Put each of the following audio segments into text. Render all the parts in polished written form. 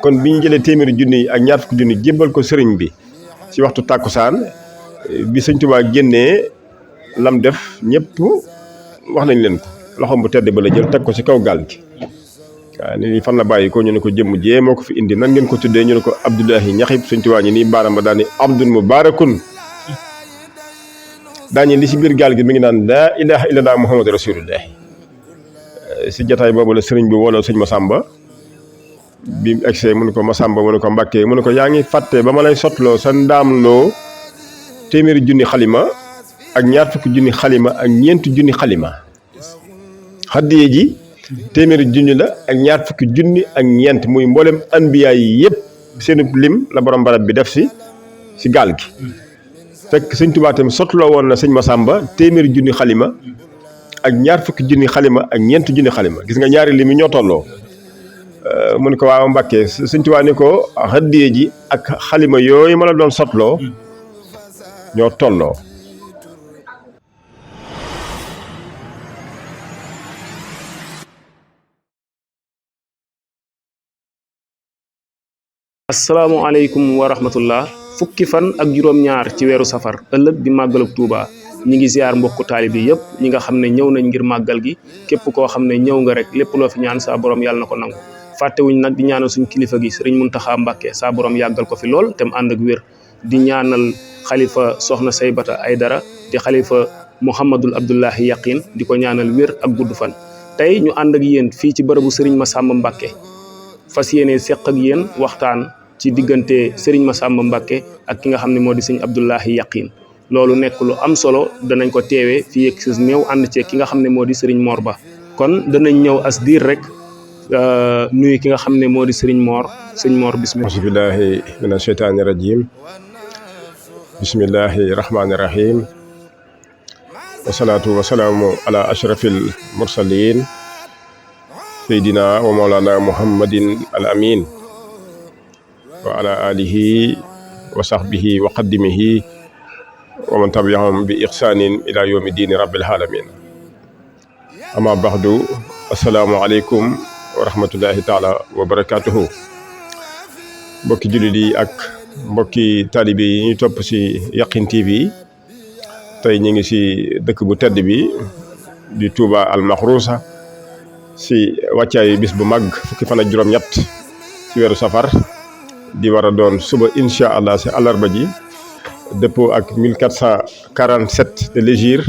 kon bi ñu jëlee téeméeri junni ak ñaar fukki junni jébbal ko sëriñ bi ci waxtu tàkkusaan bi sëñ Tuubaa génnee lam def ñëpp wax nañ leen ko loxoom bu tedd ba la jël teg ko ci kaw gaal gi waaw ni fan la bàyyi ko ñu ne ko jëmm jee moo ko fi indi nan ngeen ko tuddee ñu ne ko Abdullahi Ñaxib sëñ Tuubaa ñi nii baaram ba daal ni abdun mubaarakun daañu li ci biir gaal gi mi ngi naan laa ilaha illallah muhammadu rasulullah si jataay boobu la sëriñ bi wooloo sëñ Masamba bi mu egsee mu ne ko Masamba mu ne ko Mbàkke mu ne ko yaa ngi fàtte ba ma lay sotloo sa ndaamloo téeméeri junni xalima ak ñaar fukki junni xalima ak ñeenti junni xalima xaddiye ji téeméeri junni la ak ñaar fukki junni ak ñeent muy mboolem anbiya yi yëpp seenub lim la borom barab bi def si gaal gi fekk sëñ Tuubaa tamit sotloo woon na sëñ Masamba téeméeri junni xalima ak ñaar fukki junni xalima ak ñeenti junni xalima gis nga ñaari lim yi ñoo tolloo mu ne ko waaw Mbàkke sëñ Tuubaa ni ko xaddiye ji ak xalima yooyu ma la doon sotloo ñoo tolloo asalaamaaleykum wa rahmatullah fukki fan ak juróom-ñaar ci weeru safar ëllëg di màggalug Touba ñi ngi ziar mbokku taalib yi yëpp ñi nga xam ne ñëw nañ ngir màggal gi képp koo xam ne ñëw nga rek lépp loo fi ñaan saa borom yàlla na ko nangu fàttewuñ nag di ñaanal suñ kilifa gi sëriñ Muntaxa Mbàkke saa borom yàggal ko fi lool te mu ànd ak wér di ñaanal xalifa soxna Saybata Aydara di xalifa Mouhamadul Abdullahi Yaqin di ko ñaanal wér ak gudd fan tey ñu ànd ak yéen fii ci bërëbu sëriñ Massamba Mbàkke fas yéene seq ak yéen waxtaan ci diggante Serigne Massamba Mbàkke ak ki nga xam ne moo di sëñ Abdullahi Yaqin loolu nekk lu am solo danañ ko teewee fii ak si néew ànd ci ki nga xam ne moo di Serigne Mor Ba kon danañ ñëw as diir rek nuyu ki nga xam ne moo di Serigne Mor sëñ Mor bismillah auzubillahi mina sheytaani rajim bismillahi rahmaani rahim wasalaatu wasalaamu ala ashrafil mursalin seydina wa mawlana muhammadin al amin wa ala alihi wa sahbihi wa qaddimihi wa man tabiahum bi ihsanin ila yawmi diini rabbil alamin ama baxdu assalaamu aleykum wa rahmatullahi taala wa barakatuhu mbokki jullit yi ak mbokki taalibe yi ñu topp ci Yaqin TV tey ñu ngi ci dëkk bu tedd bi di Touba al Maxruusa ci wàccaayu bis bu mag fukki fan ak juróom-ñett ci weeru safar di war a doon suba incha allah ci àllarba ji dëppoo ak 1447 de l'hégire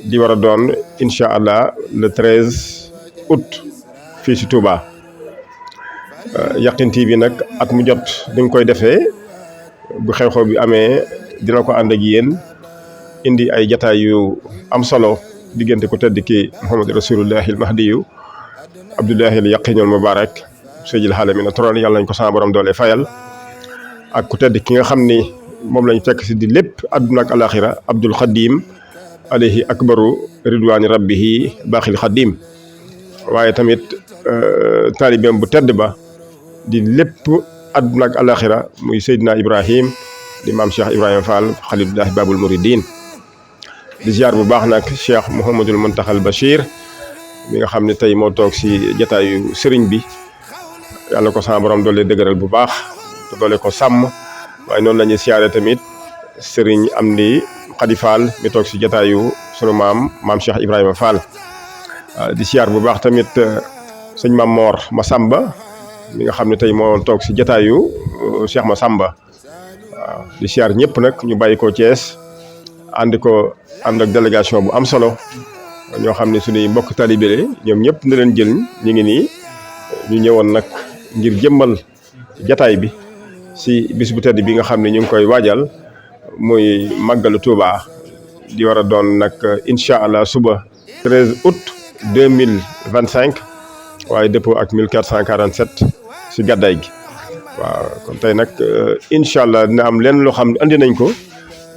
di war a doon incha allah le 13 août fii ci Touba Yaqin TV nag at mu jot ni nga koy defee bu xew-xew bi amee dina ko ànd ak yéen indi ay jataay yu am solo diggante ko tedd ki Muhammad rasulullahi al mahdiyu Abdullahi al Yaqinul Mubarak Seydil Alamin toron yàlla nañ ko sama borom doole fayal ak ku tedd ki nga xam ni moom lañ fekk si di lépp àdduna ak alaxira Abdul Xadim alayhi akbaru ridwaani rabbihi baaxil xadim waaye tamit taalibeem bu tedd ba di lépp àdduna ak alaxira muy Seydina Ibrahim di maam Cheikh Ibrahima Fall Xalilullahi Babul Muridin di ziar bu baax nag Cheikh Mouhamadul Muntaxal Bachir mi nga xam ne tey moo toog si jataayu sëriñ bi yàlla ko sama borom doole dëgëral bu baax te doole ko sàmm waaye noonu la ñuy siyaare tamit sëriñ Amdi Xadi Fall mi toog si jataayu sunu maam Cheikh Ibrahima Fall di siyaar bu baax tamit sëñ Maam Mor Massamba mi nga xam ne tey moo toog si jataayu Cheikh Massamba waaw di siyaar ñëpp nag ñu bàyyi ko Thiès ànd ak délégation bu am solo ñoo xam ne suñuy mbokk talibé ñoom ñëpp na leen jël ñu ngi nii ñu ñëwoon nag ngir jëmmal jataay bi si bis bu tedd bi nga xam ne ñu ngi koy waajal muy màggalu Touba di war a doon nag incha allah suba 13 août 2025 waaye dëppoo ak 1447 si gàddaay gi waaw kon tey nag incha allah dina am leen loo xam ne andi nañ ko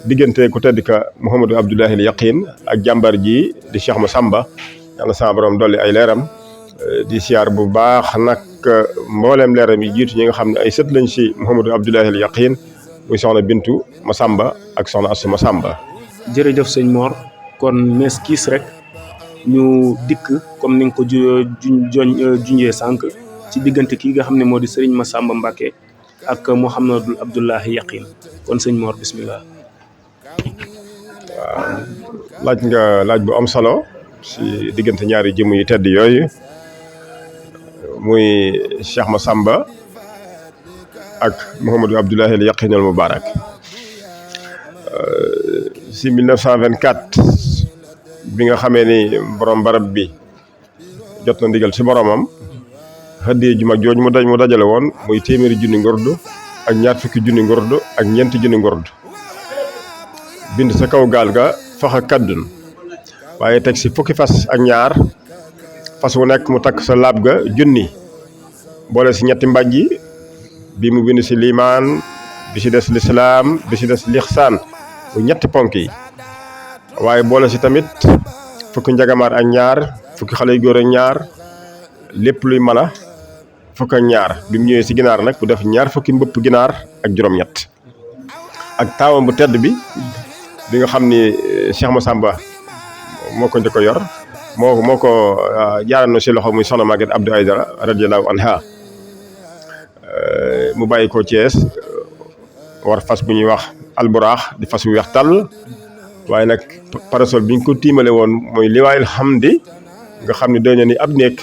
diggante ku tedd ka Mouhamadou Abdullahi al Yaqin ak jàmbar ji di Cheikh Massamba yàlla sama borom dolli ay leeram di siyaar bu baax nag mbooleem leeram yi jiitu ñi nga xam ne ay sët lañ si Mouhamadou Abdullahi al Yaqin muy soxna Bintu Massamba ak soxna Assu Massamba. jërëjëf sëñ Mor kon mees kiis rek ñu dikk comme ni nga ko junjee sànq ci diggante kii nga xam ne moo di sëriñ Massamba Mbacke ak Mouhamadul Abdoulahi Yaqin kon sëñ Mor bismillah. waaw laaj nga laaj bu am solo si diggante ñaari jëmm yu tedd yooyu muy Cheikh Massamba ak Mouhamadou Abdoulahi al Yaqin al Mubarak si 1924 bi nga xamee ni borom barab bi jot na ndigal si boromam hëddee ju mag jooju mu dajale woon muy téeméeri junni ngordu ak ñaar fukki junni ngordu ak ñeenti junni ngordu bind sa kaw gaal ga faxa kaddun waaye teg si fukki fas ak ñaar fas wu nekk mu takk sa laab ga junni boole si ñetti mbàjj yi bi mu bind si liimaan bi si des lislaam bi si des lixsaan bu ñetti ponk yi waaye boole si tamit fukki njagamaar ak ñaar fukki xale yu góor ak ñaar lépp luy mala fukk ak ñaar bi mu ñëwee si ginaar nag bu def ñaar fukki mbëpp ginaar ak juróom-ñett ak taawam bu tedd bi nga xam ni Cheikh Massamba moo ko njëkk a yor moo ko jaaral na si loxo muy soxna Maguette Abdou Aydara radiyallahu anha mu bàyyi ko Thiès war fas bu ñuy wax alburaax di fas wu weex tàll waaye nag parasol bi ñu ko tiimale woon mooy liwaayil hamdi nga xam ne doy na ni ab néeg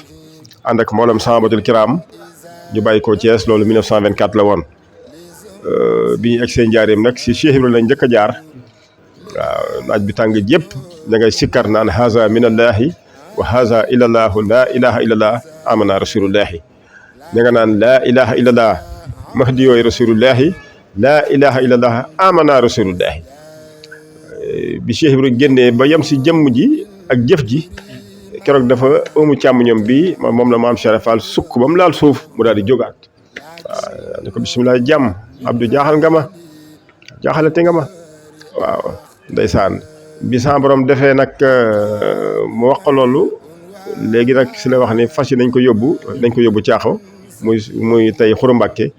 ànd ak mboolem sahabatul kiram ñu bàyyi ko Thiès loolu 1924 la woon bi ñu egg seen njaareem nag si Cheikh Ibrahima lañ njëkk a jaar waaw naaj bi tàng jëpp da ngay sikkar naan haza minallahi wa haza ilallahu la ilaha illallah amana rasulullahi da nga naan laa ilaha illallah mahdi yooyu rasulullahi laa ilaha illallah amana rasulullahi bi Cheikh Ibrahima génnee ba yem si jëmm ji ak jëf ji keroog dafa ëmu càmmoñam bi moom la maam Cheikh Fall sukk ba mu laal suuf mu daal di jógaat waaw ne ko bisimilah jàmm Abdou jaaxal nga ma jaaxalate nga ma waaw ndeysaan bi sa borom defee nag mu wax ko loolu léegi nag si la wax ni fas yi nañ ko yóbbu caaxo muy tey Xuru Mbàkke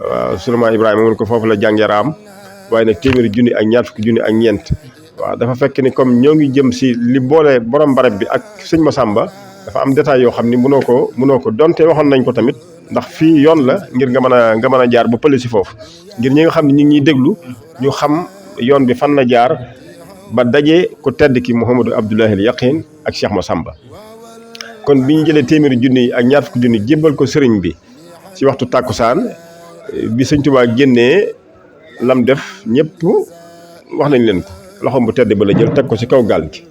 waaw Suleymaan Ibrahima mun ko foofu la jàngee raam waaye nag téeméeri junni ak ñaar fukki junni ak ñeent waaw dafa fekk ni comme ñoo ngi jëm si li boole borom barab bi ak sëñ Massamba dafa am détail yoo xam ni mënoo ko donte waxoon nañ ko tamit ndax fii yoon la ngir nga mën a jaar ba pële si foofu ngir ñi nga xam ne ñi ngi ñuy déglu ñu xam yoon bi fan la jaar ba daje ko tedd ki Mouhamadou Abdoulahi al Yaqin ak Cheikh Massamba kon bi ñu jëlee téeméeri junni ak ñaar fukki junni jébbal ko sëriñ bi ci waxtu tàkkusaan bi sëñ Tuubaa génnee lam def ñëpp wax nañ leen ko loxoom bu tedd ba la jël teg ko ci kaw gaal gi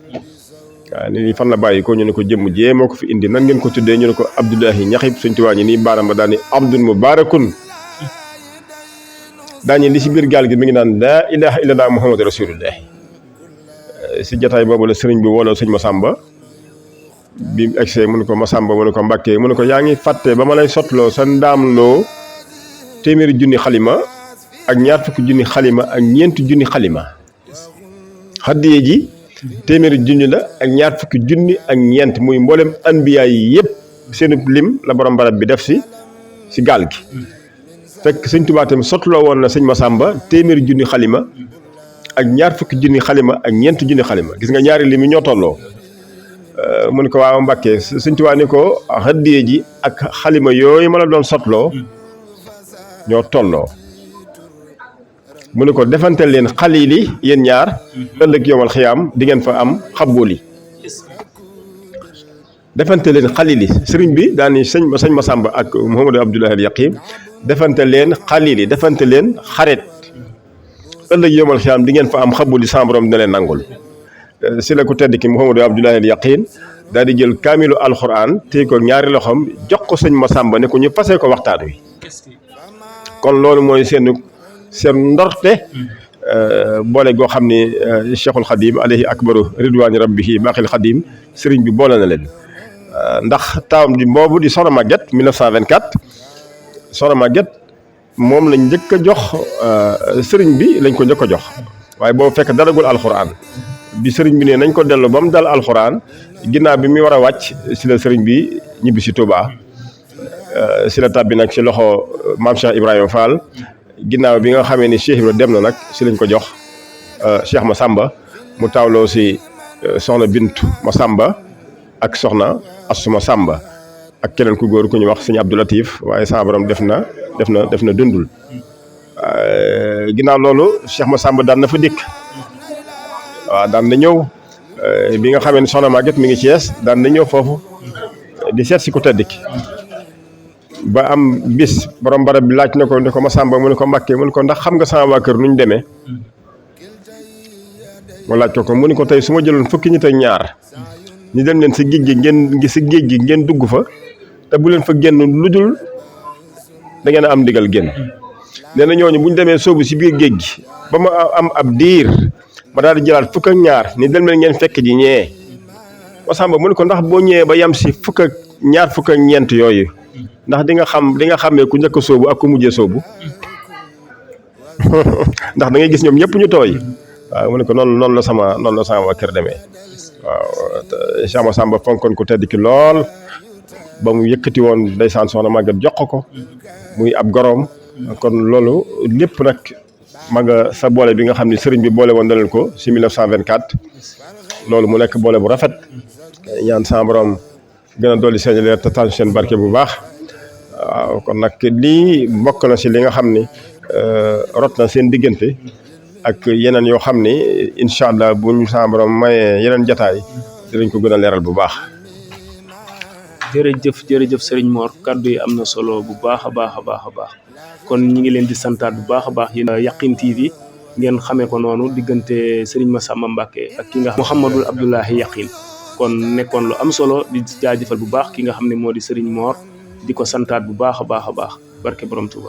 waaw ni fan la bàyyi ko ñu ne ko jëmm jee moo ko fi indi nan ngeen ko tuddee ñu ne ko Abdoulahi ñaxib sëñ Tuubaa ñi nii baaram ba daal ni abdun mubarakun daañu li si biir gaal gi mi ngi naan laa ilaha illallah muhammadu rasulullah si jataay boobu la sëriñ bi wooloo sëñ Massamba bi mu egsee mu ne ko Massamba mu ne ko Mbàkke mu ne ko yaa ngi fàtte ba ma lay sotloo sa ndaamloo téeméeri junni xalima ak ñaar fukki junni xalima ak ñeenti junni xalima xaddiye ji téeméeri junni la ak ñaar fukki junni ak ñeent muy mboolem anbiya yi yëpp seenu lim la borom barab bi def si gaal gi fekk sëñ Tuubaa tamit sotloo woon na sëñ Massamba téeméeri junni xalima ak ñaar fukki junni xalima ak ñeenti junni xalima gis nga ñaari lim yi ñoo tolloo mu ne ko waaw Mbàkke sëñ Tuubaa ni ko xaddiye ji ak xalima yooyu ma la doon sotloo ñoo tolloo mu ne ko defante leen xalili yéen ñaar ëllëg yowal xiyaam di ngeen fa am xabbooli defante leen xalili sëriñ bi daan ni sëñ Massamba ak Mouhamadou Abdoulahi al Yaqin defante leen xalili defante leen xaret ëllëg yowal xiyaam di ngeen fa am xabbooli sa borom dina leen nangul si la ko tedd ki Mouhamadou Abdoulahi al Yaqin daal di jël kaamilu alxuraan téye ko ñaari loxoom jox ko sëñ Massamba ne ko ñu pasee ko waxtaan wi kon loolu mooy seen ndorte boole goo xam ni Cheikhul Khadim alayhi akbaru ridwaani rabbihi baaxil Khadim sëriñ bi boole na leen ndax taawam di boobu di Soxna Maguette 1924 Soxna Maguette moom lañ njëkk a jox sëriñ bi lañ ko njëkk a jox waaye boobu fekk dalagul alxuraan bi sëriñ bi ne nañ ko dellu ba mu dal alxuraan ginnaaw bi muy war a wàcc si la sëriñ bi ñibbi si Touba si la tàbbi nag si loxo maam Cheikh Ibrahima Fall ginnaaw bi nga xamee ni Cheikh Ibrahima dem na nag si lañ ko jox Cheikh Massamba mu taawloo si soxna Bintu Massamba ak soxna Assu Massamba ak keneen ku góor ku ñu wax sëñ Abdou Latif waaye sama borom def na dundul ginnaaw loolu Cheikh Massamba daan na fa dikk waaw daan na ñëw bi nga xamee ne soxna Maguette mi ngi Thiès daan na ñëw foofu di seet si ku tedd ki ba am bis borom barab bi laaj na ko ne ko Massamba mu ne ko Mbàkke mu ne ko ndax xam nga sama waa kër nu ñu demee mu laaj ko mu ne ko tey su ma jëloon fukki nit ak ñaar ñu dem leen si géej gi ngeen dugg fa te bu leen fa génn lu dul da ngeen a am ndigal génn nee na ñooñu bu ñu demee sóobu si biir géej gi ba ma am ab diir ma daal di jëlaat fukk ak ñaar ni dem leen ngeen fekk ji ñee Massamba mu ne ko ndax boo ñëwee ba yam si fukk ak ñeent yooyu ndax di nga xàmmee ku njëkk a sóobu ak ku mujjee sóobu ndax da ngay gis ñoom ñëpp ñu tooy waaw mu ne ko noonu la sama waa kër demee waaw Cheikh Massamba fonkoon ku tedd ki lool ba mu yëkkati woon ndeysaan soxna Maguette jox ko muy ab goroom kon loolu lépp nag ma nga sa boole bi nga xam ne sëriñ bi boole woon na leen ko si 1924 loolu mu nekk boole bu rafet ñaan sama borom gën a dolli seen leer te taal seen barke bu baax waaw kon nag lii bokk na si li nga xam ni rot na seen diggante ak yeneen yoo xam ni incha allah bu ñu sama borom mayee yeneen jataay dinañ ko gën a leeral bu baax. jërëjëf Serigne Mor kaddu yi am na solo bu baax a baax kon ñi ngi leen di santaat bu baax a baax yéen Yakhine TV ngeen xamee ko noonu diggante Serigne Massamba Mbacké ak ki nga xam Mouhamadul Abdoulahi Yakhine kon nekkoon lu am solo di jaajëfal bu baax ki nga xam ne moo di Serigne Mor di ko santaat bu baax a baax barke borom Touba.